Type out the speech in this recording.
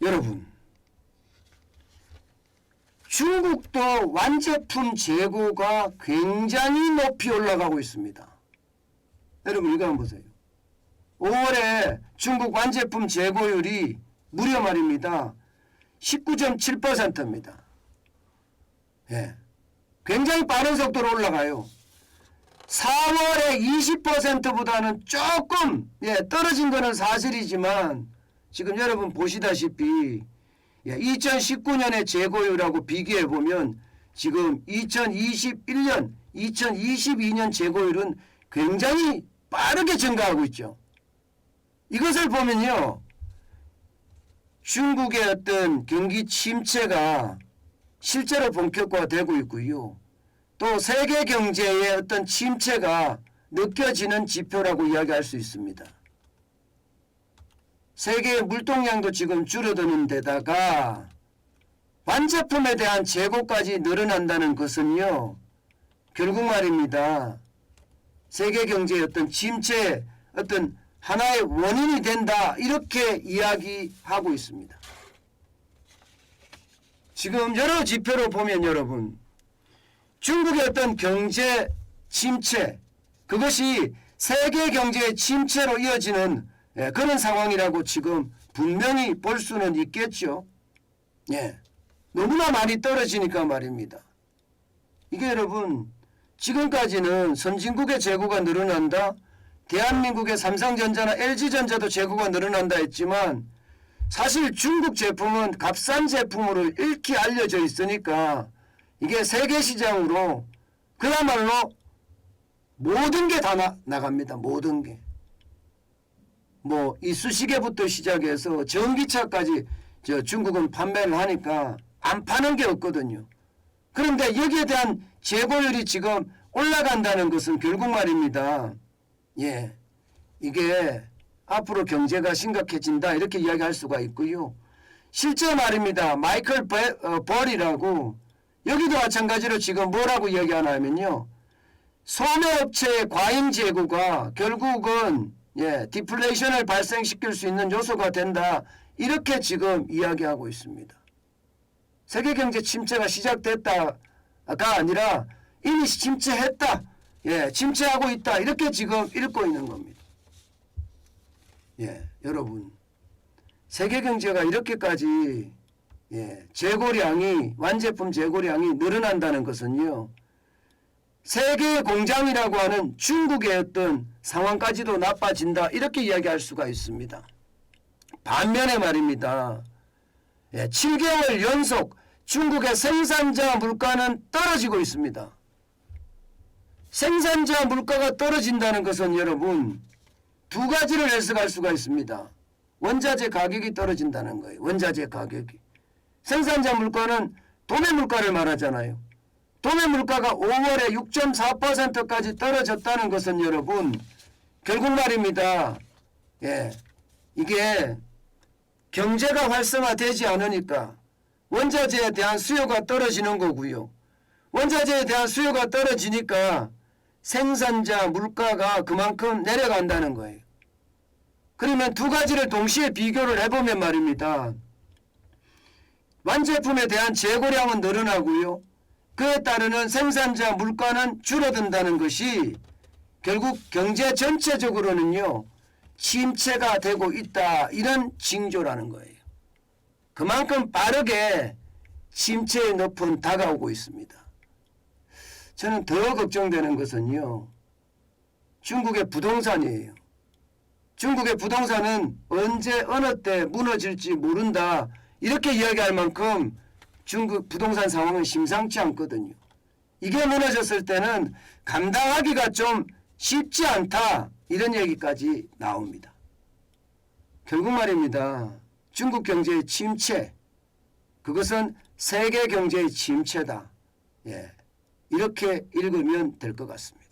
여러분, 중국도 완제품 재고가 굉장히 높이 올라가고 있습니다. 여러분 이거 한번 보세요. 5월에 중국 완제품 재고율이 무려 말입니다. 19.7%입니다. 예. 굉장히 빠른 속도로 올라가요. 4월에 20%보다는 조금 떨어진 거는 사실이지만 지금 여러분 보시다시피 2019년의 재고율하고 비교해 보면 지금 2021년, 2022년 재고율은 굉장히 빠르게 증가하고 있죠. 이것을 보면요, 중국의 어떤 경기 침체가 실제로 본격화되고 있고요. 또 세계 경제의 어떤 침체가 느껴지는 지표라고 이야기할 수 있습니다. 세계의 물동량도 지금 줄어드는 데다가 완제품에 대한 재고까지 늘어난다는 것은요, 결국 말입니다. 세계 경제의 어떤 침체의 어떤 하나의 원인이 된다, 이렇게 이야기하고 있습니다. 지금 여러 지표로 보면 여러분, 중국의 어떤 경제 침체, 그것이 세계 경제의 침체로 이어지는 그런 상황이라고 지금 분명히 볼 수는 있겠죠. 예, 너무나 많이 떨어지니까 말입니다. 이게 여러분, 지금까지는 선진국의 재고가 늘어난다, 대한민국의 삼성전자나 LG전자도 재고가 늘어난다 했지만 사실 중국 제품은 값싼 제품으로 일찍 알려져 있으니까 이게 세계 시장으로 그야말로 모든 게 다 나갑니다. 모든 게. 뭐 이쑤시개부터 시작해서 전기차까지 중국은 판매를 하니까 안 파는 게 없거든요. 그런데 여기에 대한 재고율이 지금 올라간다는 것은 결국 말입니다. 예, 이게 앞으로 경제가 심각해진다, 이렇게 이야기할 수가 있고요. 실제 말입니다. 마이클 벌이라고, 여기도 마찬가지로 지금 뭐라고 이야기하냐면요, 소매업체의 과잉 재고가 결국은 디플레이션을 발생시킬 수 있는 요소가 된다, 이렇게 지금 이야기하고 있습니다. 세계 경제 침체가 시작됐다가 아니라 이미 침체했다, 침체하고 있다, 이렇게 지금 읽고 있는 겁니다. 여러분, 세계 경제가 이렇게까지 재고량이, 완제품 재고량이 늘어난다는 것은요, 세계 공장이라고 하는 중국의 어떤 상황까지도 나빠진다, 이렇게 이야기할 수가 있습니다. 반면에 말입니다, 7개월 연속 중국의 생산자 물가는 떨어지고 있습니다. 생산자 물가가 떨어진다는 것은 여러분, 두 가지를 해석할 수가 있습니다. 원자재 가격이 떨어진다는 거예요. 원자재 가격이. 생산자 물가는 도매 물가를 말하잖아요. 도매 물가가 5월에 6.4%까지 떨어졌다는 것은 여러분, 결국 말입니다. 이게 경제가 활성화되지 않으니까 원자재에 대한 수요가 떨어지는 거고요. 원자재에 대한 수요가 떨어지니까 생산자 물가가 그만큼 내려간다는 거예요. 그러면 두 가지를 동시에 비교를 해보면 말입니다. 완제품에 대한 재고량은 늘어나고요. 그에 따르는 생산자 물가는 줄어든다는 것이 결국 경제 전체적으로는요, 침체가 되고 있다, 이런 징조라는 거예요. 그만큼 빠르게 침체의 늪은 다가오고 있습니다. 저는 더 걱정되는 것은요, 중국의 부동산이에요. 중국의 부동산은 언제 어느 때 무너질지 모른다, 이렇게 이야기할 만큼 중국 부동산 상황은 심상치 않거든요. 이게 무너졌을 때는 감당하기가 좀 쉽지 않다, 이런 얘기까지 나옵니다. 결국 말입니다. 중국 경제의 침체, 그것은 세계 경제의 침체다. 이렇게 읽으면 될 것 같습니다.